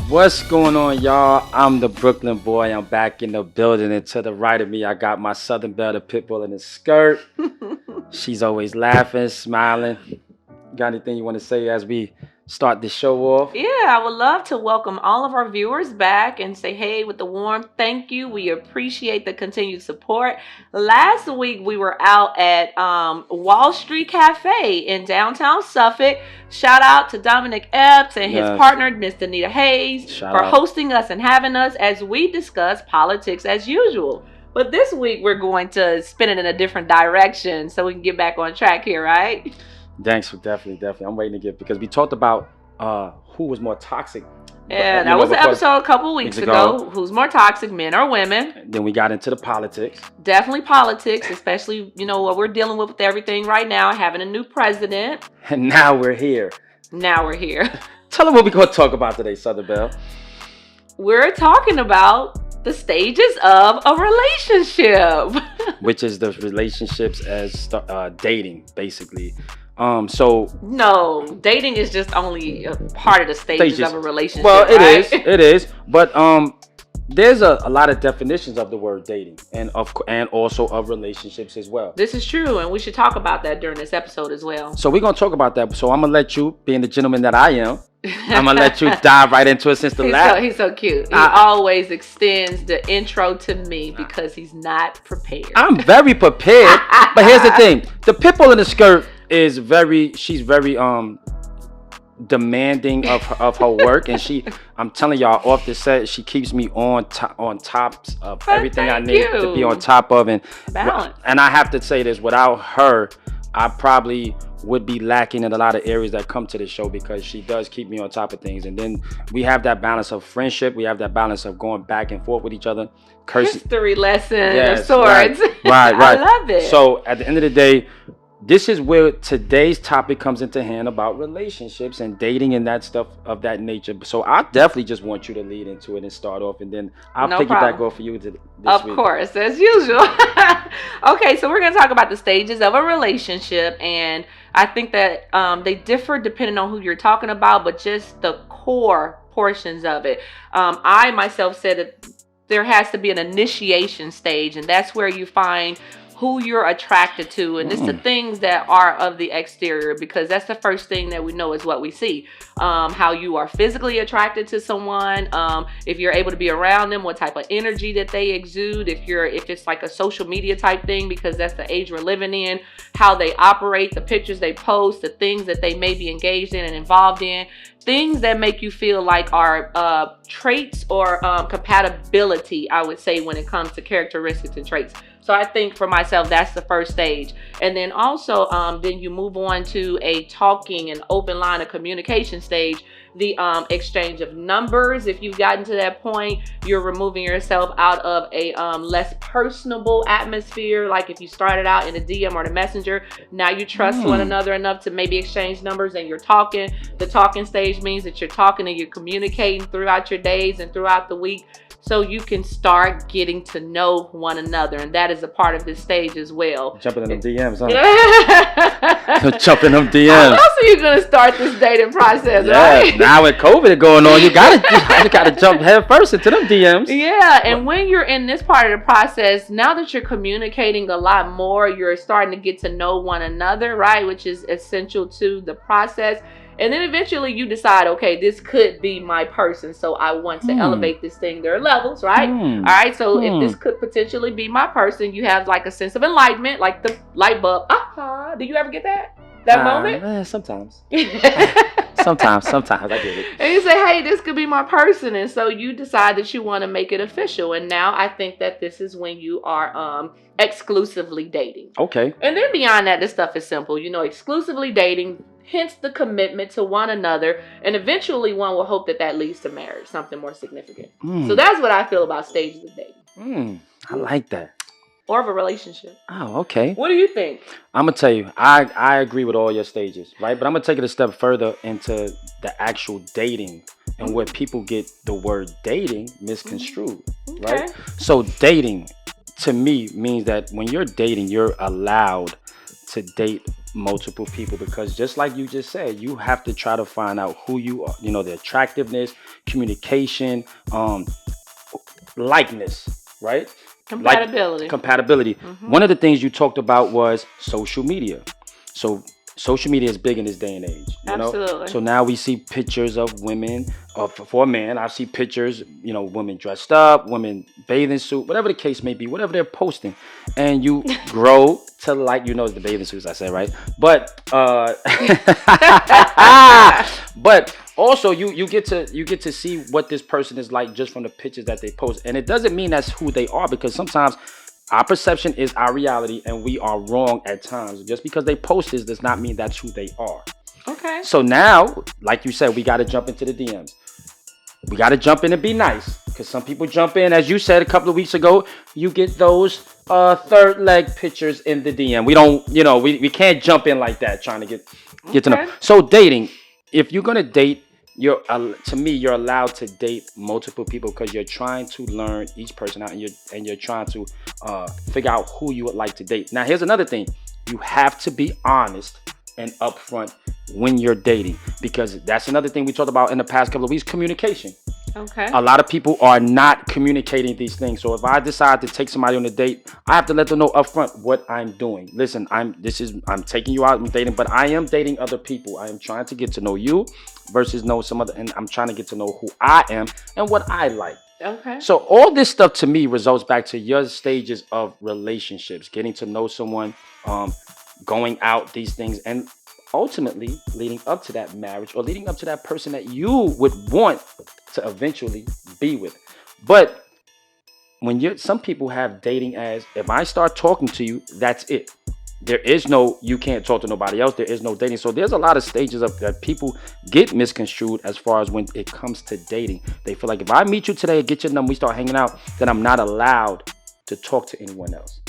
What's going on, y'all? I'm the Brooklyn boy. I'm back in the building, and to the right of me, I got my Southern Belle, the pit bull in the skirt. She's always laughing, smiling. Got anything you want to say as we start the show off? Yeah, I would love to welcome all of our viewers back and say hey with the warm thank you. We appreciate the continued support. Last week we were out at Wall Street Cafe in downtown Suffolk. Shout out to Dominic Epps and his partner, Miss Anita Hayes, for hosting us and having us as we discuss politics as usual. But this week we're going to spin it in a different direction so we can get back on track here, right? Thanks, definitely. I'm waiting to get, because we talked about who was more toxic. Yeah, that was an episode a couple weeks ago. Who's more toxic, men or women? Then we got into the politics. Definitely politics, especially, what we're dealing with everything right now, having a new president. And now we're here. Tell them what we're going to talk about today, Southern Belle. We're talking about the stages of a relationship. Which is the relationships as dating, basically. No, dating is just only a part of the stages of a relationship. Well, it is. But there's a lot of definitions of the word dating and also of relationships as well. This is true, and we should talk about that during this episode as well. So we're gonna talk about that. So I'm gonna let you, being the gentleman that I am, I'm gonna let you dive right into it since the last. He's so cute. He always extends the intro to me because he's not prepared. I'm very prepared, but here's the thing: the pitbull in the skirt is she's very demanding of her work, and I'm telling y'all, off the set, she keeps me on tops of everything I need to be on top of, and balance. And I have to say this: without her, I probably would be lacking in a lot of areas that come to the show, because she does keep me on top of things. And then we have that balance of friendship, we have that balance of going back and forth with each other, cursing. History lesson of sorts. Right. I love it. So at the end of the day, this is where today's topic comes into hand, about relationships and dating and that stuff of that nature. So I definitely just want you to lead into it and start off, and then I'll piggyback off for you this week. Of course, as usual. Okay, so we're going to talk about the stages of a relationship, and I think that they differ depending on who you're talking about, but just the core portions of it. I myself said that there has to be an initiation stage, and that's where you find who you're attracted to, and it's the things that are of the exterior, because that's the first thing that we know is what we see. How you are physically attracted to someone, if you're able to be around them, what type of energy that they exude, if it's like a social media type thing, because that's the age we're living in, how they operate, the pictures they post, the things that they may be engaged in and involved in, things that make you feel like are traits or compatibility, I would say, when it comes to characteristics and traits. So I think for myself, that's the first stage. And then also, then you move on to a talking and open line of communication stage, the exchange of numbers. If you've gotten to that point, you're removing yourself out of a less personable atmosphere. Like if you started out in a DM or the messenger, now you trust one another enough to maybe exchange numbers and you're talking. The talking stage means that you're talking and you're communicating throughout your days and throughout the week, so you can start getting to know one another. And that is a part of this stage as well. Jumping in them DMs, huh? Jumping them DMs. How else are you going to start this dating process, right? Now with COVID going on, you gotta jump head first into them DMs. Yeah, and when you're in this part of the process, now that you're communicating a lot more, you're starting to get to know one another, right? Which is essential to the process. And then eventually you decide, okay, this could be my person, so I want to elevate this thing. There are levels, right? All right, so if this could potentially be my person, you have like a sense of enlightenment, like the light bulb. Do you ever get that moment? Sometimes. Sometimes I get it. And you say, hey, this could be my person. And so you decide that you want to make it official. And now I think that this is when you are exclusively dating. Okay. And then beyond that, this stuff is simple. Exclusively dating, hence the commitment to one another. And eventually one will hope that leads to marriage, something more significant. So that's what I feel about stages of dating. I like that. Or of a relationship. Oh, okay. What do you think? I'm going to tell you, I agree with all your stages, right? But I'm going to take it a step further into the actual dating and where people get the word dating misconstrued, right? So dating, to me, means that when you're dating, you're allowed to date multiple people, because just like you just said, you have to try to find out who you are, the attractiveness, communication, likeness, right? Like Compatibility. compatibility. Hmm. One of the things you talked about was social media. So social media is big in this day and age, Absolutely. So now we see pictures of women, for a man, I see pictures, women dressed up, women bathing suit, whatever the case may be, whatever they're posting, and you grow to like, it's the bathing suits I said, right? But but also you get to see what this person is like just from the pictures that they post, and it doesn't mean that's who they are, because sometimes our perception is our reality, and we are wrong at times. Just because they post this does not mean that's who they are. Okay. So now, like you said, we got to jump into the DMs. We got to jump in and be nice, because some people jump in, as you said a couple of weeks ago, you get those third leg pictures in the DM. We don't, we can't jump in like that trying to get to know. So dating, if you're going to date, to me, you're allowed to date multiple people, because you're trying to learn each person out, and you're trying to figure out who you would like to date. Now, here's another thing. You have to be honest and upfront when you're dating, because that's another thing we talked about in the past couple of weeks: communication. Okay. A lot of people are not communicating these things. So if I decide to take somebody on a date, I have to let them know upfront what I'm doing. Listen, I'm taking you out, I'm dating, but I am dating other people. I am trying to get to know you versus know some other, and I'm trying to get to know who I am and what I like. Okay. So all this stuff to me results back to your stages of relationships, getting to know someone, going out, these things, and ultimately leading up to that marriage, or leading up to that person that you would want to eventually be with. But when some people have dating as, if I start talking to you, that's it. There is no, you can't talk to nobody else. There is no dating. So there's a lot of stages of that people get misconstrued as far as when it comes to dating. They feel like if I meet you today, get your number, we start hanging out, then I'm not allowed to talk to anyone else.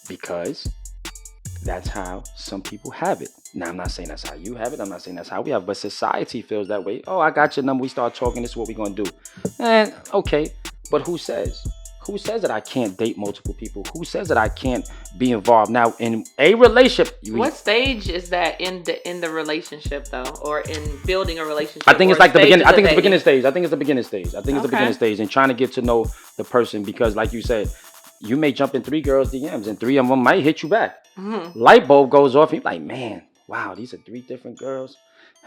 Because that's how some people have it. Now, I'm not saying that's how you have it. I'm not saying that's how we have it. But society feels that way. Oh, I got your number. We start talking. This is what we're going to do. And okay, but who says? Who says that I can't date multiple people? Who says that I can't be involved? Now, in a relationship, what stage is that in the relationship, though, or in building a relationship? I think it's like the beginning. I think it's the beginning stage. And trying to get to know the person, because, like you said, you may jump in 3 girls' DMs, and 3 of them might hit you back. Mm-hmm. Light bulb goes off, and you're like, man, wow, these are 3 different girls.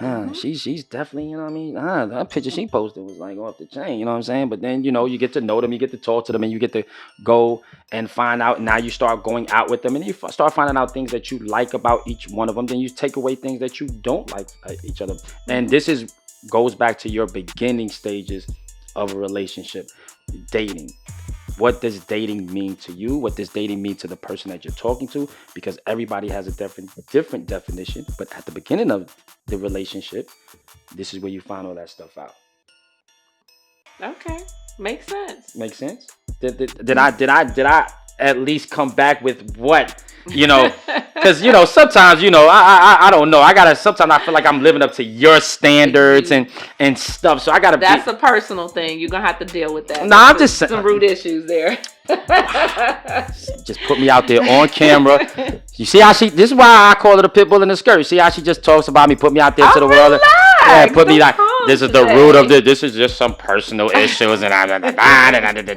Mm-hmm. She's definitely, you know what I mean? That picture she posted was like off the chain, you know what I'm saying? But then, you get to know them, you get to talk to them, and you get to go and find out. Now you start going out with them, and you start finding out things that you like about each one of them. Then you take away things that you don't like each other. Mm-hmm. And this goes back to your beginning stages of a relationship, dating. What does dating mean to you? What does dating mean to the person that you're talking to? Because everybody has a different definition. But at the beginning of the relationship, this is where you find all that stuff out. Okay, makes sense. Makes sense. Did I at least come back with what? Because sometimes I don't know. Sometimes I feel like I'm living up to your standards and stuff. So I gotta. That's a personal thing. You're gonna have to deal with that. No, I'm just saying. Some root issues there. Just put me out there on camera. You see how this is why I call it a pit bull in the skirt. See how she just talks about me, put me out there to the world. Yeah, put me like, this is the root of this is just some personal issues and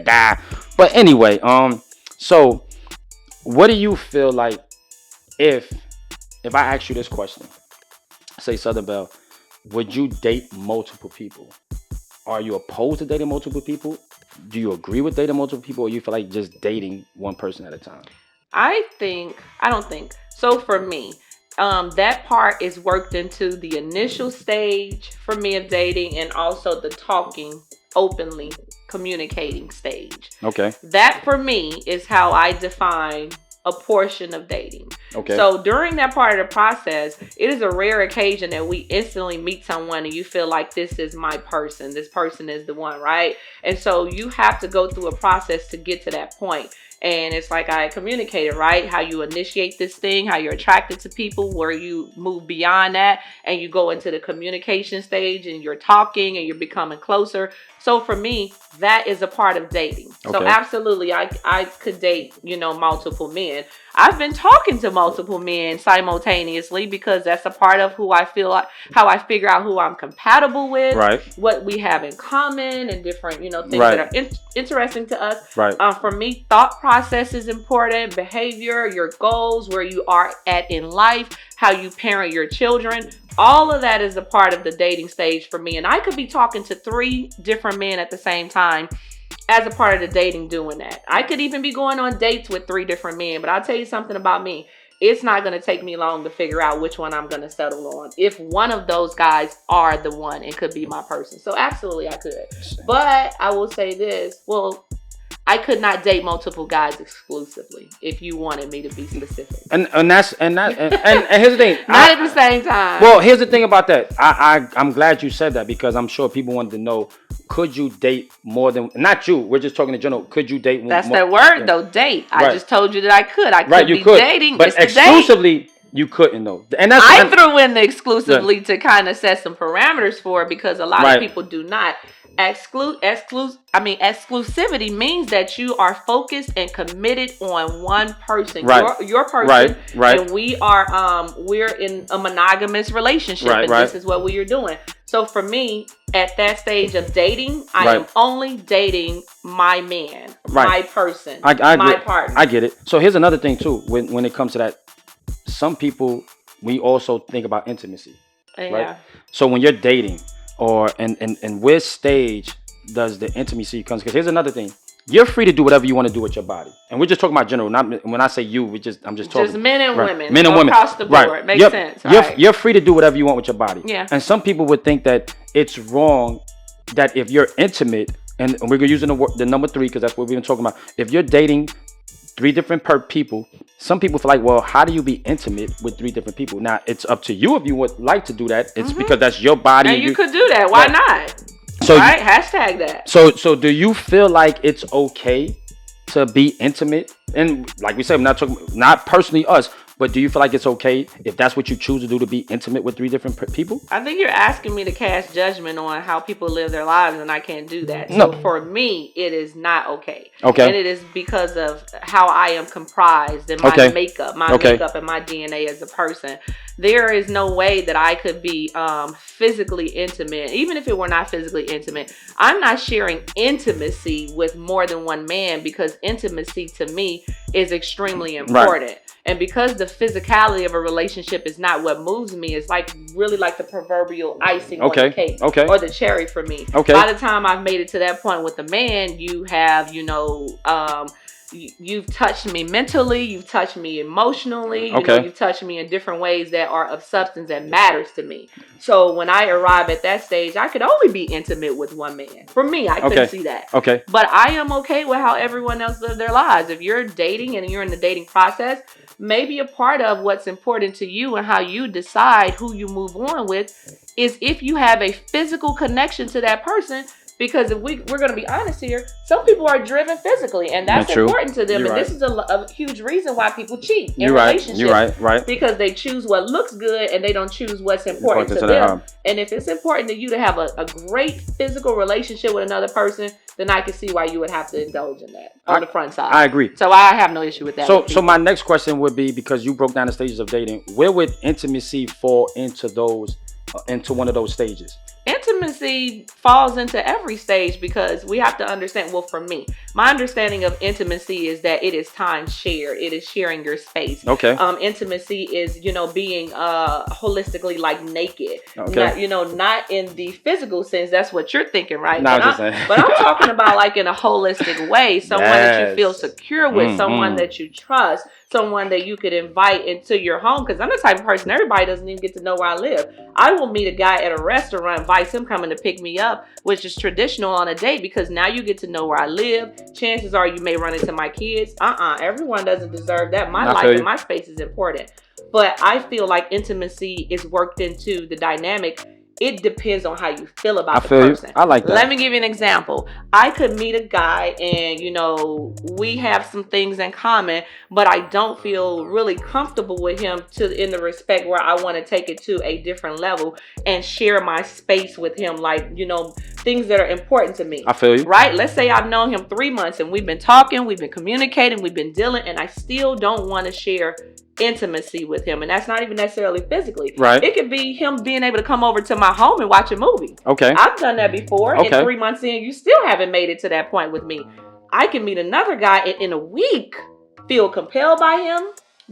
da. But anyway, so what do you feel like if I ask you this question? Say, Southern Belle, would you date multiple people? Are you opposed to dating multiple people? Do you agree with dating multiple people, or you feel like just dating one person at a time? I don't think. So for me, that part is worked into the initial stage for me of dating, and also the talking openly, communicating stage. Okay. That for me is how I define a portion of dating. Okay. So during that part of the process, it is a rare occasion that we instantly meet someone and you feel like this is my person. This person is the one, right? And so you have to go through a process to get to that point. And it's like I communicated, right? How you initiate this thing, how you're attracted to people, where you move beyond that and you go into the communication stage and you're talking and you're becoming closer. So for me, that is a part of dating. Okay. So absolutely, I could date, multiple men. I've been talking to multiple men simultaneously because that's a part of who I feel like, how I figure out who I'm compatible with, Right. what we have in common, and different, things Right. that are interesting to us. Right. For me, thought process is important, behavior, your goals, where you are at in life, how you parent your children. All of that is a part of the dating stage for me. And I could be talking to 3 different men at the same time as a part of the dating doing that. I could even be going on dates with 3 different men. But I'll tell you something about me. It's not going to take me long to figure out which one I'm going to settle on. If one of those guys are the one, it could be my person. So absolutely I could. But I will say this. Well, I could not date multiple guys exclusively if you wanted me to be specific. And here's the thing. Not at the same time. Well, here's the thing about that. I'm glad you said that, because I'm sure people wanted to know, could you date more than, not you, we're just talking in general, could you date That's more? that word though, date. I just told you that I could. I could you be could, dating. but It's the date. exclusively you couldn't though. And that's I threw in the exclusively to kind of set some parameters for it, because a lot of people do not. Exclusivity means that you are focused and committed on one person, your person, and we are we're in a monogamous relationship, and this is what we are doing. So for me, at that stage of dating, I am only dating my man, my person, my partner. I get it. So here's another thing too. When it comes to that, some people, we also think about intimacy, right? So when you're dating, or and which stage does the intimacy comes? Because here's another thing: you're free to do whatever you want to do with your body, and we're just talking about general. Not when I say you, I'm just talking. Just men and women. Men and women across the board. Makes sense. You're free to do whatever you want with your body. Yeah. And some people would think that it's wrong that if you're intimate, and we're using the number 3 because that's what we've been talking about. If you're dating 3 different people, some people feel like, well, how do you be intimate with 3 different people? Now, it's up to you if you would like to do that. It's because that's your body. And you could do that. Why not? So, hashtag that. So do you feel like it's okay to be intimate? And like we said, we're not talking, not personally us, but do you feel like it's okay if that's what you choose to do, to be intimate with 3 different people? I think you're asking me to cast judgment on how people live their lives, and I can't do that. So for me, it is not okay. Okay. And it is because of how I am comprised and my makeup and my DNA as a person. There is no way that I could be physically intimate, even if it were not physically intimate. I'm not sharing intimacy with more than one man, because intimacy to me is extremely important. Right. And because the physicality of a relationship is not what moves me, it's like really like the proverbial icing on the cake or the cherry for me. By the time I've made it to that point with a man, you have, you've touched me mentally, you've touched me emotionally, you've touched me in different ways that are of substance that matters to me. So when I arrive at that stage, I could only be intimate with one man. For me, I couldn't see that. But I am okay with how everyone else lives their lives. If you're dating and you're in the dating process, maybe a part of what's important to you and how you decide who you move on with is if you have a physical connection to that person. Because if we're going to be honest here, some people are driven physically, and that's important to them. This is a huge reason why people cheat in relationships. You're right. Because they choose what looks good and they don't choose what's important to them. And if it's important to you to have a great physical relationship with another person, then I can see why you would have to indulge in that on the front side. I agree. So I have no issue with that. So my next question would be, because you broke down the stages of dating, where would intimacy fall into one of those stages? Intimacy falls into every stage, because we have to understand, well, for me, my understanding of intimacy is that it is time shared. It is sharing your space. Intimacy is, being holistically like naked. Not in the physical sense. That's what you're thinking, right? But I'm talking about like in a holistic way. Someone that you feel secure with, someone that you trust, someone that you could invite into your home. Because I'm the type of person, everybody doesn't even get to know where I live. I will meet a guy at a restaurant, invite him coming to pick me up, which is traditional on a date, because now you get to know where I live. Chances are you may run into my kids. Everyone doesn't deserve that. My life and my space is important. But I feel like intimacy is worked into the dynamic. It depends on how you feel about the person. I like that. Let me give you an example. I could meet a guy and, we have some things in common, but I don't feel really comfortable with him in the respect where I want to take it to a different level and share my space with him. Like, things that are important to me. I feel you. Right? Let's say I've known him 3 months and we've been talking, we've been communicating, we've been dealing, and I still don't want to share intimacy with him. And that's not even necessarily physically. Right. It could be him being able to come over to my home and watch a movie. Okay. I've done that before. Okay. And 3 months in, you still haven't made it to that point with me. I can meet another guy and in a week feel compelled by him,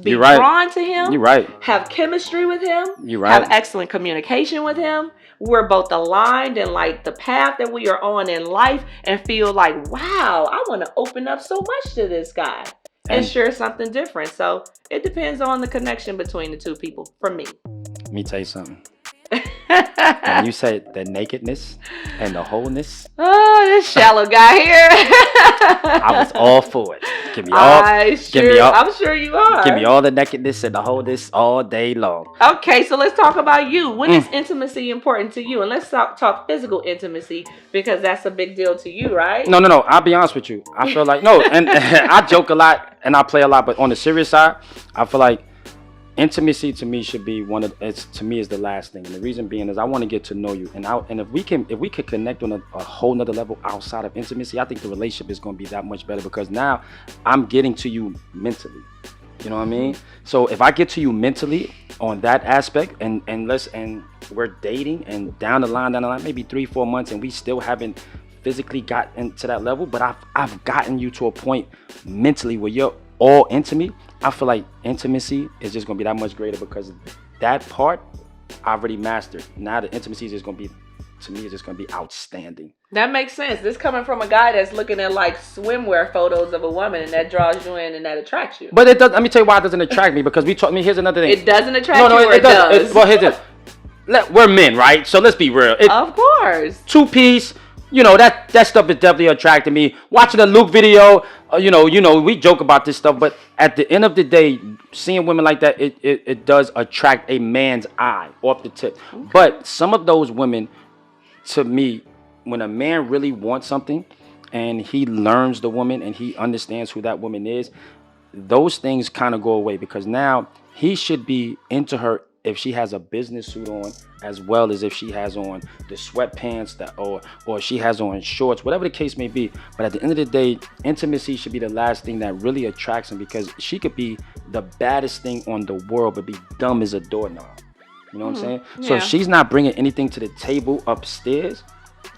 be drawn to him. You're right. Have chemistry with him. You're right. Have excellent communication with him. We're both aligned in like the path that we are on in life, and feel like, wow, I want to open up so much to this guy and share something different. So it depends on the connection between the two people for me. Let me tell you something. When you said the nakedness and the wholeness, oh, this shallow guy here. I was all for it. Give me all. I'm sure you are. Give me all the nakedness and the wholeness all day long. Okay, so let's talk about you. When is intimacy important to you? And let's talk physical intimacy, because that's a big deal to you, right? No. I'll be honest with you. I feel like and I joke a lot and I play a lot, but on the serious side, I feel like intimacy to me should be to me is the last thing. And the reason being is I want to get to know you. And if we could connect on a whole nother level outside of intimacy, I think the relationship is going to be that much better, because now I'm getting to you mentally. You know what I mean? So if I get to you mentally on that aspect, and we're dating, and down the line, maybe 3-4 months, and we still haven't physically gotten to that level, but I've gotten you to a point mentally where you're all into me. I feel like intimacy is just going to be that much greater, because that part I've already mastered. Now the intimacy is just going to be, to me, it's just going to be outstanding. That makes sense. This coming from a guy that's looking at like swimwear photos of a woman, and that draws you in and that attracts you. But it does. Let me tell you why it doesn't attract me, because here's another thing. It doesn't attract you, or it does? Well, here's it. We're men, right? So let's be real. Of course. 2-piece. You know, that stuff is definitely attracting me. Watching the Luke video, we joke about this stuff, but at the end of the day, seeing women like that, it does attract a man's eye off the tip. Okay. But some of those women, to me, when a man really wants something and he learns the woman and he understands who that woman is, those things kind of go away, because now he should be into her if she has a business suit on, as well as if she has on the sweatpants or she has on shorts, whatever the case may be. But at the end of the day, intimacy should be the last thing that really attracts him, because she could be the baddest thing on the world but be dumb as a doorknob. You know what I'm saying? Yeah. So if she's not bringing anything to the table upstairs,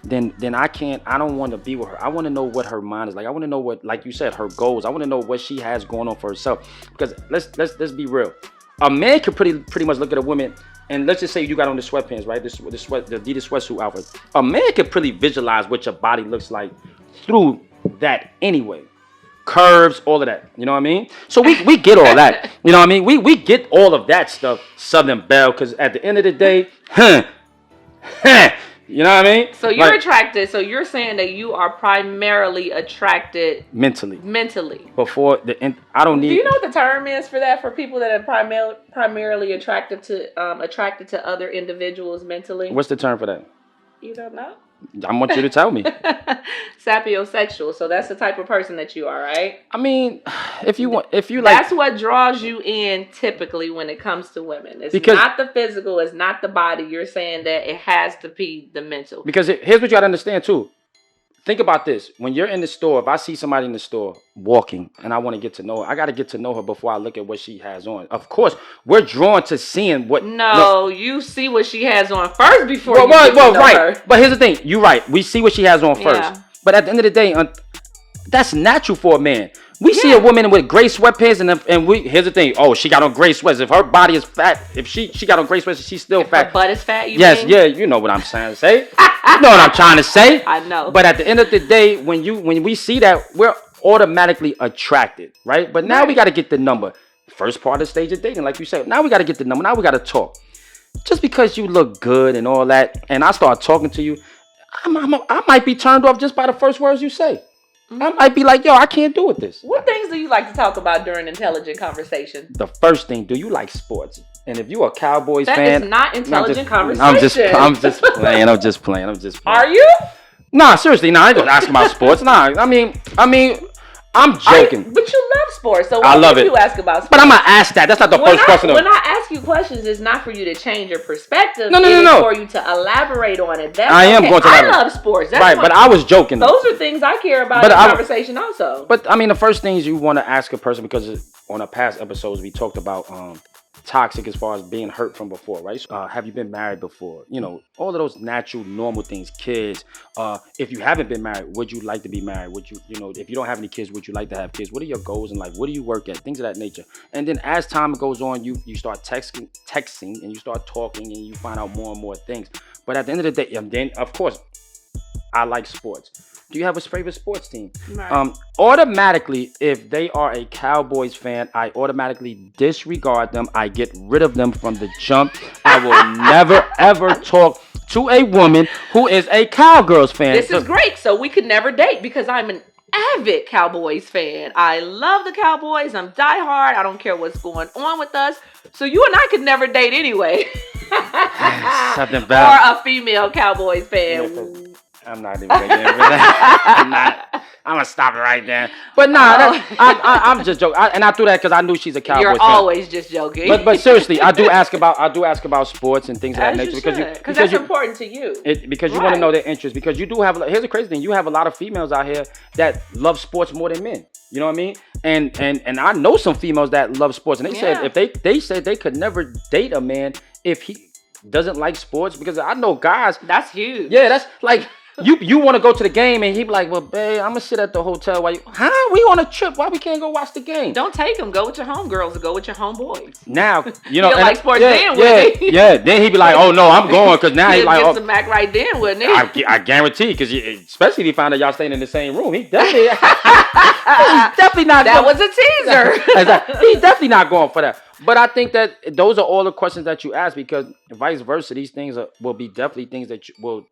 then I don't want to be with her. I want to know what her mind is like. I want to know what, like you said, her goals. I want to know what she has going on for herself. Because let's be real. A man could pretty much look at a woman, and let's just say you got on the sweatpants, right? The Adidas sweatsuit outfit. A man could pretty visualize what your body looks like through that anyway. Curves, all of that. You know what I mean? So we get all that. You know what I mean? We get all of that stuff, Southern Belle, because at the end of the day, you know what I mean? So you're attracted. So you're saying that you are primarily attracted mentally. Before I don't need. Do you know what the term is for that? For people that are primarily attracted to other individuals mentally. What's the term for that? You don't know? I want you to tell me. Sapiosexual. So that's the type of person that you are, right? I mean, if you like, that's what draws you in typically when it comes to women. It's not the physical, it's not the body. You're saying that it has to be the mental. Because here's what you gotta understand too. Think about this. When you're in the store, if I see somebody in the store walking and I want to get to know her, I got to get to know her before I look at what she has on. Of course, we're drawn to seeing what... No, you see what she has on first before you get to know her. But here's the thing. You're right. We see what she has on first. Yeah. But at the end of the day, that's natural for a man. We see a woman with gray sweatpants, and here's the thing. Oh, she got on gray sweats. If her body is fat, if she got on gray sweats, she's still fat. Her butt is fat, you mean? Yeah, you know what I'm trying to say. You know what I'm trying to say. I know. But at the end of the day, when we see that, we're automatically attracted, right? But now we got to get the number. First part of the stage of dating, like you said. Now we got to get the number. Now we got to talk. Just because you look good and all that, and I start talking to you, I might be turned off just by the first words you say. Mm-hmm. I might be like, yo, I can't do with this. What things do you like to talk about during intelligent conversation? The first thing, do you like sports? And if you're a Cowboys fan... That is not intelligent conversation. I'm just playing. Are you? Nah, seriously, I ain't gonna ask about sports. Nah, I mean, I'm joking. But you love sports, so I why love would it. you ask about sports? But I'm gonna ask that. That's not the first question. When I ask you questions, it's not for you to change your perspective. No. It's for you to elaborate on it. That's I am going to elaborate. I love sports. That's right, but I was joking. Those are things I care about in conversation also. But I mean, the first things you want to ask a person, because on our past episodes we talked about toxic as far as being hurt from before, right? Have you been married before? You know, all of those natural, normal things. Kids. If you haven't been married, would you like to be married? Would you, you know, if you don't have any kids, would you like to have kids? What are your goals in life? What do you work at? Things of that nature. And then as time goes on, you start texting, and you start talking, and you find out more and more things. But at the end of the day, and then of course, I like sports. Do you have a favorite sports team? Right. Automatically, if they are a Cowboys fan, I automatically disregard them. I get rid of them from the jump. I will never, ever talk to a woman who is a Cowgirls fan. This is great. So we could never date because I'm an avid Cowboys fan. I love the Cowboys. I'm diehard. I don't care what's going on with us. So you and I could never date anyway. Something bad. Or a female Cowboys fan. Yeah, I'm not even going to get into that. I'm going to stop it right there. But nah, I'm just joking. And I threw that because I knew she's a Cowboys fan. You're always just joking. But seriously, I do ask about sports and things of that nature because that's important to you. Because you want to know their interests. Because you do have. Here's the crazy thing: you have a lot of females out here that love sports more than men. You know what I mean? And I know some females that love sports, and they said if they said they could never date a man if he doesn't like sports, because I know guys. That's huge. Yeah, that's like. You want to go to the game and he be like, well, babe, I'm going to sit at the hotel while you... Huh? We on a trip. Why we can't go watch the game? Don't take him. Go with your homegirls or go with your homeboys. Now, you know... He'll like sports then, wouldn't he? Yeah. Then he'd be like, oh, no, I'm going, because now he's like... He'll get some Mac right then, wouldn't he? I guarantee, because especially if he found out y'all staying in the same room, he's definitely not... That was a teaser. He's definitely not going for that. But I think that those are all the questions that you ask, because vice versa, these things will be definitely things that will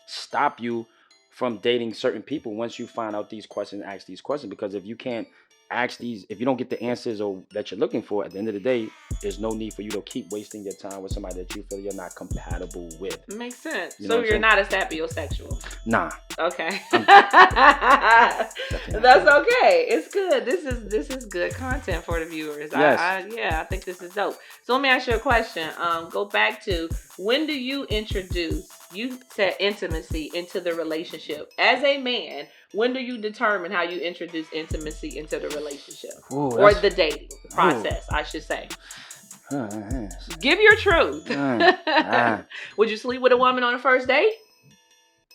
stop you from dating certain people once you find out these questions, ask these questions. Because if you can't ask these, if you don't get the answers or that you're looking for, at the end of the day, there's no need for you to keep wasting your time with somebody that you feel you're not compatible with. Makes sense. So you're not a sapiosexual? Nah. Okay. That's okay. It's good. This is good content for the viewers. Yes. I think this is dope. So let me ask you a question. Go back to, when do you introduce, you said intimacy into the relationship. As a man, when do you determine how you introduce intimacy into the relationship? Or the dating process, I should say. Give your truth. Would you sleep with a woman on a first date?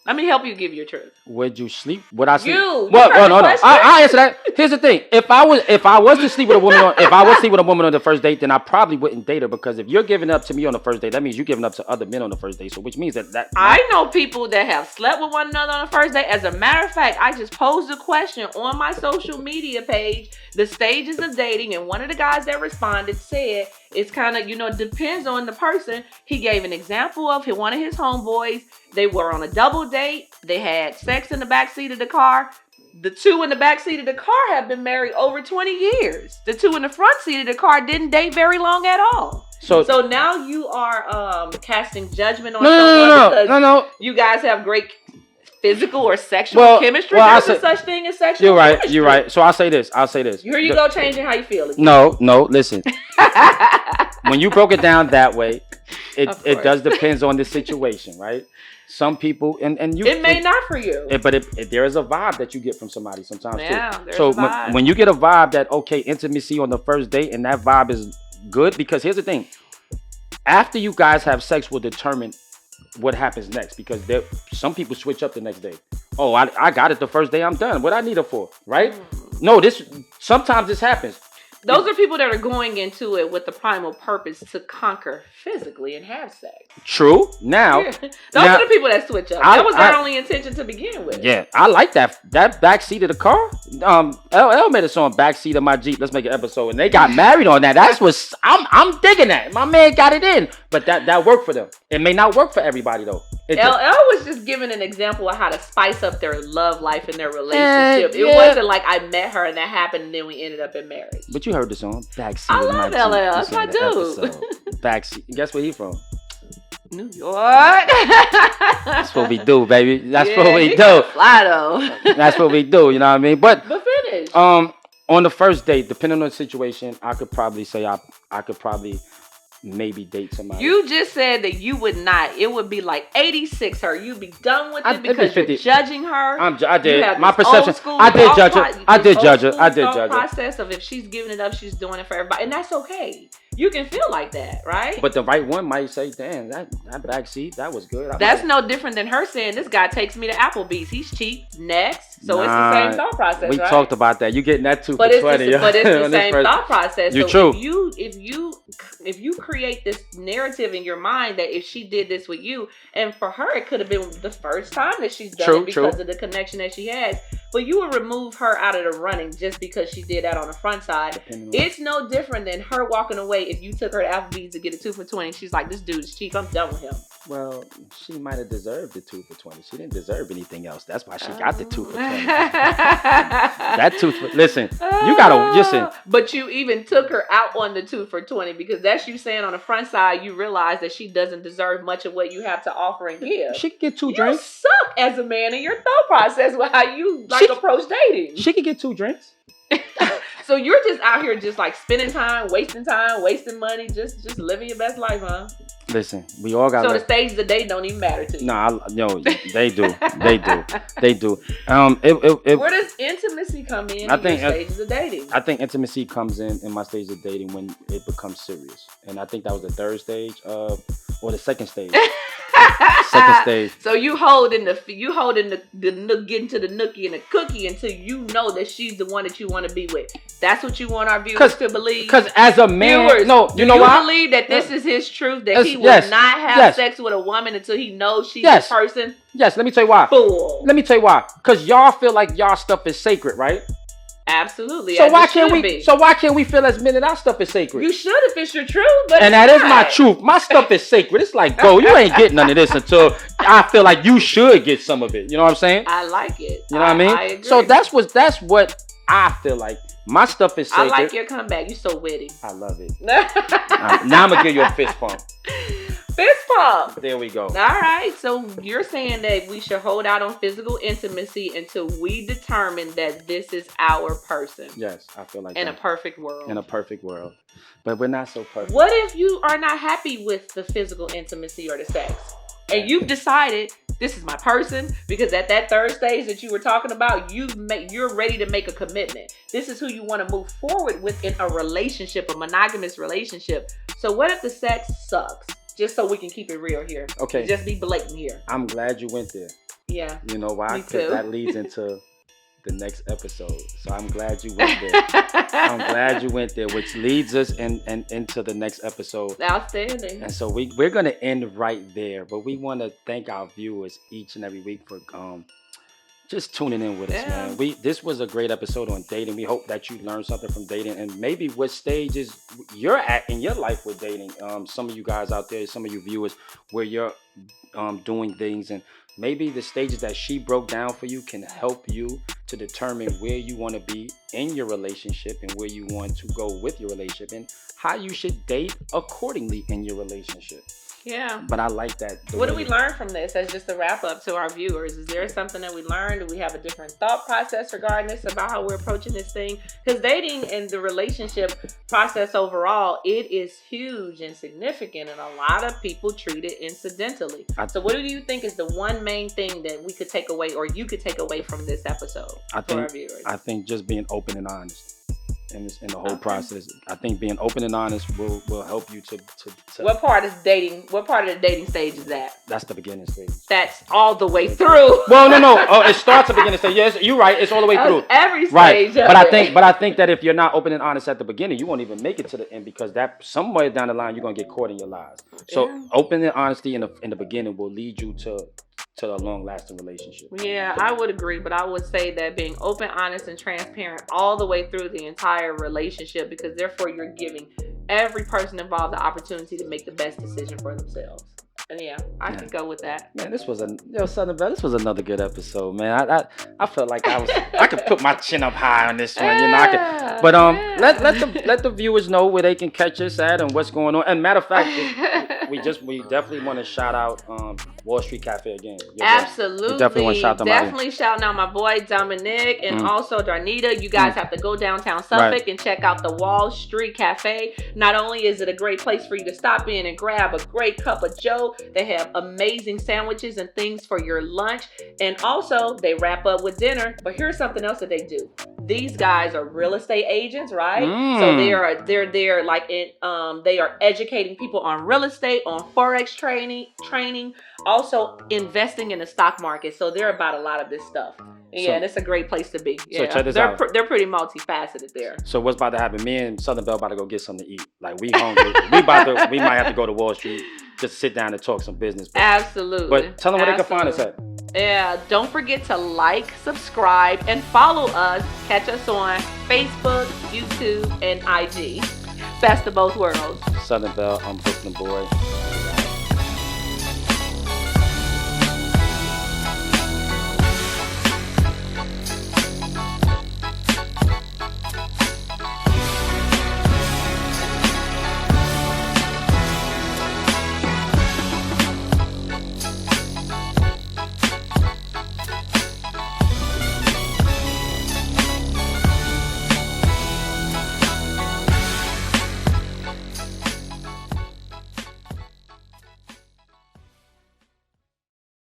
Let me help you give your truth. Would you sleep? Would I sleep? No. I answer that. Here's the thing: if I was to sleep with a woman, on the first date, then I probably wouldn't date her, because if you're giving up to me on the first date, that means you're giving up to other men on the first date. So which means that I know people that have slept with one another on the first date. As a matter of fact, I just posed a question on my social media page, the stages of dating, and one of the guys that responded said it's kind of, depends on the person. He gave an example of one of his homeboys. They were on a double date. They had sex in the backseat of the car. The two in the backseat of the car have been married over 20 years. The two in the front seat of the car didn't date very long at all. So now you are casting judgment on someone because you guys have great physical or sexual chemistry. There's no such thing as sexual chemistry. You're right. So I'll say this. Here you go, changing how you feel again. No, listen. When you broke it down that way, it does depends on the situation, right? Some people and you. It may not for you. But there is a vibe that you get from somebody sometimes too. There's so a vibe. When you get a vibe that intimacy on the first date, and that vibe is good, because here's the thing: after you guys have sex will determine what happens next, because some people switch up the next day. Oh, I got it the first day, I'm done. What I need it for, right? No, sometimes this happens. Those are people that are going into it with the primal purpose to conquer physically and have sex. True. Now, those are the people that switch up. That was their only intention to begin with. Yeah, I like that back seat of the car. LL made a song, "Backseat of My Jeep." Let's make an episode, and they got married on that. That's what I'm digging that. My man got it in, but that worked for them. It may not work for everybody though. LL was just giving an example of how to spice up their love life and their relationship. It wasn't like I met her and that happened and then we ended up in marriage. But you heard the song, "Backseat." I love LL. That's my dude. Backseat. Guess where he from? New York. That's what we do, baby. That's what we do. Fly though. That's what we do. You know what I mean? But finish. stage? On the first date, depending on the situation, I could probably say I could probably maybe date somebody. You just said that you would not. It would be like 86 her. You'd be done with it because it'd be you're 50. judging her. I did. You have My this perception. old school I did judge thought her. I did judge her. I did thought judge her. process of if she's giving it up, she's doing it for everybody, and that's okay. You can feel like that, right? But the right one might say, "Damn, that back seat, that was good." That's no different than her saying, "This guy takes me to Applebee's. He's cheap." Next, so it's the same thought process. We right? talked about that. You getting that too But for it's 20. but it's the same thought process. You're so true. If you create this narrative in your mind that if she did this with you, and for her it could have been the first time that she's done it because of the connection that she has, but you would remove her out of the running just because she did that on the front side. It's no different than her walking away if you took her to Applebee's to get a 2 for $20. She's like, "This dude's cheap. I'm done with him." Well, she might have deserved the 2 for $20. She didn't deserve anything else. That's why she got the 2 for $20. That 2 for listen. You gotta listen. But you even took her out on the 2 for $20 because that's you saying on the front side you realize that she doesn't deserve much of what you have to offer and give. She could get 2 you drinks. Suck as a man in your thought process with how you approach dating. She could get 2 drinks. So you're just out here just like spending time, wasting money, just living your best life, huh? Listen, we all got. So the stages of dating don't even matter to you. No, they do. They do. Where does intimacy come in? Your stages of dating? I think intimacy comes in my stage of dating when it becomes serious, and I think that was the third stage or the second stage. Second stage. So you holding the getting to the nookie and the cookie until you know that she's the one that you want to be with. That's what you want our viewers to believe. Because as a man, viewers, you know why? Believe that this is his truth, that he will not have sex with a woman until he knows she's the person? Yes, let me tell you why. Fool. Let me tell you why. Because y'all feel like y'all stuff is sacred, right? Absolutely. So why can't we feel as men that our stuff is sacred? You should if it's your truth, but and that is my truth. My stuff is sacred. It's like, bro, you ain't getting none of this until I feel like you should get some of it. You know what I'm saying? I like it. You know what I mean? I agree. So that's what I feel like. My stuff is sacred. I like your comeback. You're so witty. I love it. Now I'm gonna give you a fist pump. Fist pump. There we go. All right. So you're saying that we should hold out on physical intimacy until we determine that this is our person. Yes, I feel like in a perfect world. In a perfect world. But we're not so perfect. What if you are not happy with the physical intimacy or the sex? And you've decided this is my person because at that third stage that you were talking about, you're ready to make a commitment. This is who you want to move forward with in a relationship, a monogamous relationship. So what if the sex sucks? Just so we can keep it real here. Okay. Just be blatant here. I'm glad you went there. Yeah. You know why? Because that leads into the next episode. So I'm glad you went there. Which leads us into the next episode. Outstanding. And so we're gonna end right there. But we want to thank our viewers each and every week for just tuning in with us, man. This was a great episode on dating. We hope that you learned something from dating and maybe what stages you're at in your life with dating. Some of you guys out there, some of you viewers, where you're doing things, and maybe the stages that she broke down for you can help you to determine where you want to be in your relationship and where you want to go with your relationship and how you should date accordingly in your relationship. Yeah. But I like that. What do we learn from this as just a wrap up to our viewers? Is there something that we learned? Do we have a different thought process regarding this about how we're approaching this thing? Because dating and the relationship process overall, it is huge and significant, and a lot of people treat it incidentally. So what do you think is the one main thing that we could take away or you could take away from this episode for our viewers? I think just being open and honest. In the whole process, I think being open and honest will help you to. What part of dating? What part of the dating stage is that? That's the beginning stage. That's all the way through. Well, no. Oh, it starts at the beginning stage. Yes, you're right. It's all the way through. Every stage. Right. But I think that if you're not open and honest at the beginning, you won't even make it to the end because that somewhere down the line you're gonna get caught in your lies. So open and honesty in the beginning will lead you to a long-lasting relationship. Yeah, I would agree, but I would say that being open, honest, and transparent all the way through the entire relationship, because therefore you're giving every person involved the opportunity to make the best decision for themselves. Yeah, I could go with that. Man, this was Southern Belle. This was another good episode, man. I felt like I could put my chin up high on this one, you know. But let the viewers know where they can catch us at and what's going on. And matter of fact, we definitely want to shout out Wall Street Cafe again. Absolutely, we definitely want to shout them definitely shouting out my boy Dominic and also Darnita. You guys have to go downtown Suffolk and check out the Wall Street Cafe. Not only is it a great place for you to stop in and grab a great cup of joe, they have amazing sandwiches and things for your lunch, and also they wrap up with dinner. But here's something else that they do. These guys are real estate agents, right? So they're like they are educating people on real estate, on forex training, also investing in the stock market. So they're about a lot of this stuff. Yeah, and it's a great place to be. Yeah, so check this out. They're pretty multifaceted there. So what's about to happen? Me and Southern Belle about to go get something to eat. Like we hungry. we might have to go to Wall Street just sit down and talk some business. Absolutely. But tell them where they can find us at. Yeah, don't forget to like, subscribe, and follow us. Catch us on Facebook, YouTube, and IG. Best of both worlds. Southern Belle, I'm Brooklyn Boy.